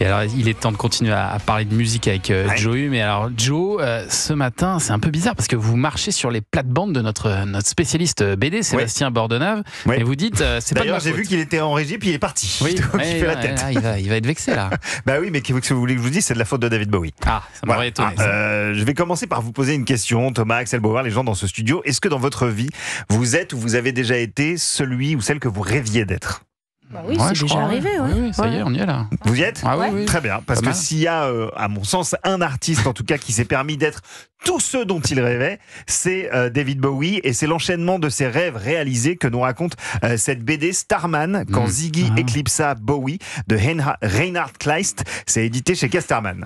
Et alors, il est temps de continuer à parler de musique avec Joe Hume. Mais alors, Joe, ce matin, c'est un peu bizarre parce que vous marchez sur les plates-bandes de notre spécialiste BD, Sébastien Bordenave. Et vous dites, c'est pas de ma faute. D'ailleurs, j'ai vu qu'il était en régie, puis il est parti. Oui, il fait la tête. Là, il va être vexé, là. Bah oui, mais qu'est-ce que vous voulez que je vous dise, c'est de la faute de David Bowie. Ah, ça m'aurait étonné. Je vais commencer par vous poser une question, Thomas, Axel Bauer, les gens dans ce studio. Est-ce que dans votre vie, vous êtes ou vous avez déjà été celui ou celle que vous rêviez d'être ? Bah oui, c'est déjà arrivé. Oui, ça y est, on y est là. Vous y êtes ? Oui. Très bien, parce que s'il y a, à mon sens, un artiste en tout cas qui s'est permis d'être tout ce dont il rêvait, c'est David Bowie, et c'est l'enchaînement de ses rêves réalisés que nous raconte cette BD Starman, quand Ziggy éclipsa Bowie, de Reinhard Kleist. C'est édité chez Casterman.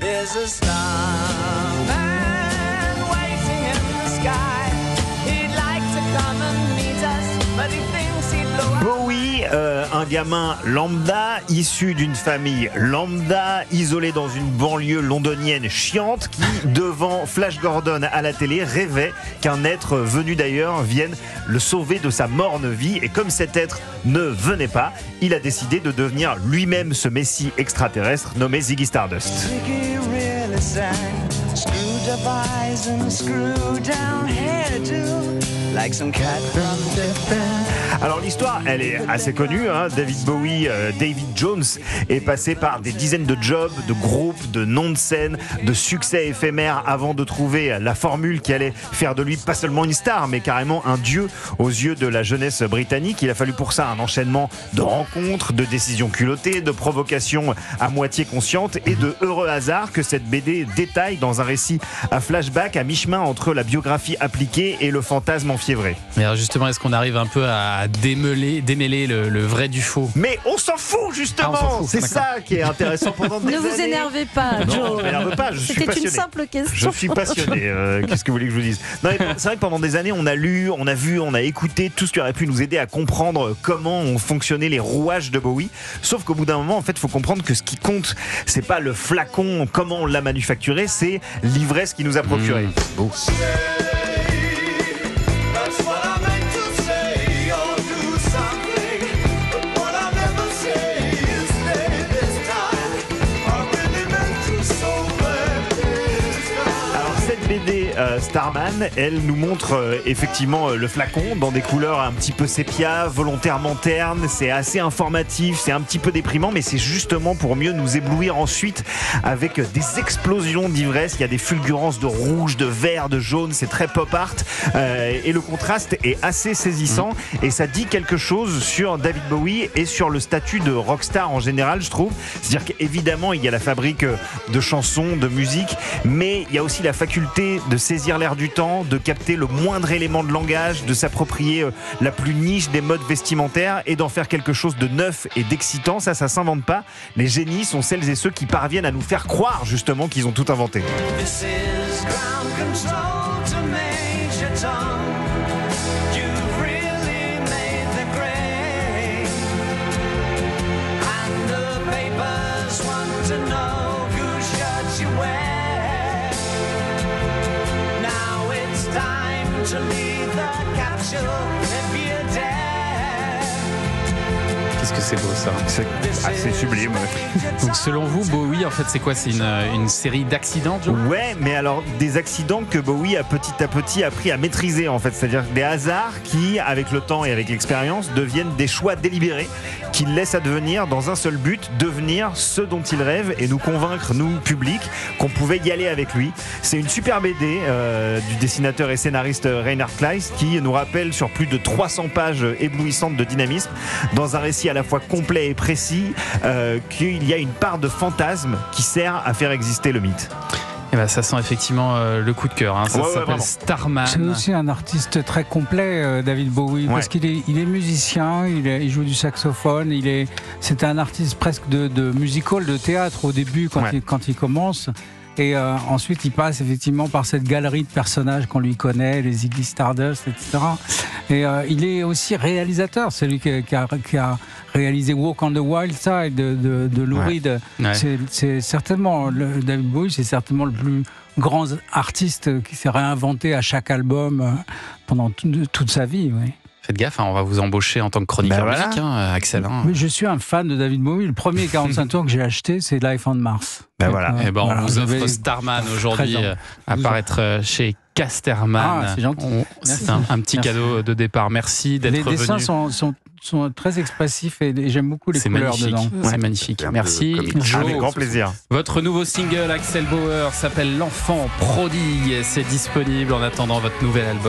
Bowie, un gamin lambda, issu d'une famille lambda, isolé dans une banlieue londonienne chiante, qui, devant Flash Gordon à la télé, rêvait qu'un être venu d'ailleurs vienne le sauver de sa morne vie. Et comme cet être ne venait pas, il a décidé de devenir lui-même ce messie extraterrestre nommé Ziggy Stardust. Alors l'histoire, elle est assez connue, hein. David Bowie, David Jones, est passé par des dizaines de jobs, de groupes, de noms de scène, de succès éphémères avant de trouver la formule qui allait faire de lui pas seulement une star, mais carrément un dieu aux yeux de la jeunesse britannique. Il a fallu pour ça un enchaînement de rencontres, de décisions culottées, de provocations à moitié conscientes et de heureux hasards que cette BD détaille dans un récit à flashback à mi-chemin entre la biographie appliquée et le fantasme enfiévré. Mais alors justement, est-ce qu'on arrive un peu à démêler le vrai du faux ? Mais on s'en fout justement, c'est ça qui est intéressant pendant des années. Ne vous énervez pas, Joe. Non, je m'énerve pas, je suis passionné. C'était une simple question. Je suis passionné, qu'est-ce que vous voulez que je vous dise ? Non, c'est vrai que pendant des années, on a lu, on a vu, on a écouté tout ce qui aurait pu nous aider à comprendre comment ont fonctionné les rouages de Bowie. Sauf qu'au bout d'un moment, en fait, il faut comprendre que ce qui compte, c'est pas le flacon, comment on l'a manufacturé, c'est l'ivresse qui nous a procuré. Beau. BD Starman, elle nous montre effectivement le flacon dans des couleurs un petit peu sépia, volontairement ternes. C'est assez informatif, c'est un petit peu déprimant, mais c'est justement pour mieux nous éblouir ensuite avec des explosions d'ivresse. Il y a des fulgurances de rouge, de vert, de jaune, c'est très pop art, et le contraste est assez saisissant, et ça dit quelque chose sur David Bowie et sur le statut de rockstar en général, je trouve. C'est-à-dire qu'évidemment il y a la fabrique de chansons, de musique, mais il y a aussi la faculté de saisir l'air du temps, de capter le moindre élément de langage, de s'approprier la plus niche des modes vestimentaires et d'en faire quelque chose de neuf et d'excitant. Ça s'invente pas. Les génies sont celles et ceux qui parviennent à nous faire croire justement qu'ils ont tout inventé. Qu'est-ce que c'est beau ça. C'est assez sublime. Donc selon vous, Bowie, en fait, c'est quoi ? C'est une série d'accidents, Joe ? Ouais, mais alors des accidents que Bowie a petit à petit appris à maîtriser, en fait. C'est-à-dire des hasards qui, avec le temps et avec l'expérience, deviennent des choix délibérés qu'il laisse advenir dans un seul but, devenir ce dont il rêve et nous convaincre, nous, public, qu'on pouvait y aller avec lui. C'est une super BD du dessinateur et scénariste Reinhard Kleist qui nous rappelle sur plus de 300 pages éblouissantes de dynamisme, dans un récit à la fois complet et précis, qu'il y a une part de fantasme qui sert à faire exister le mythe. Et ben, ça sent effectivement le coup de cœur. Hein. Ça s'appelle Starman. C'est aussi un artiste très complet, David Bowie, parce qu'il est musicien, il joue du saxophone, c'est un artiste presque de musical, de théâtre au début quand il commence. Et ensuite, il passe effectivement par cette galerie de personnages qu'on lui connaît, les Ziggy Stardust, etc. Et il est aussi réalisateur, celui qui a réalisé Walk on the Wild Side de Lou Reed. C'est certainement, David Bowie, c'est certainement le plus grand artiste qui s'est réinventé à chaque album pendant toute sa vie. Oui. Faites gaffe, on va vous embaucher en tant que chroniqueur musique, Axel. Mais je suis un fan de David Bowie. Le premier 45 tours que j'ai acheté, c'est Life on Mars. On vous offre Starman aujourd'hui, à paraître chez Casterman. C'est gentil. C'est un petit cadeau de départ. Merci d'être venu. Les dessins sont très expressifs et j'aime beaucoup les couleurs dedans. C'est magnifique. Merci. Joe, avec grand plaisir. Votre nouveau single, Axel Bauer, s'appelle L'Enfant Prodigue. C'est disponible en attendant votre nouvel album.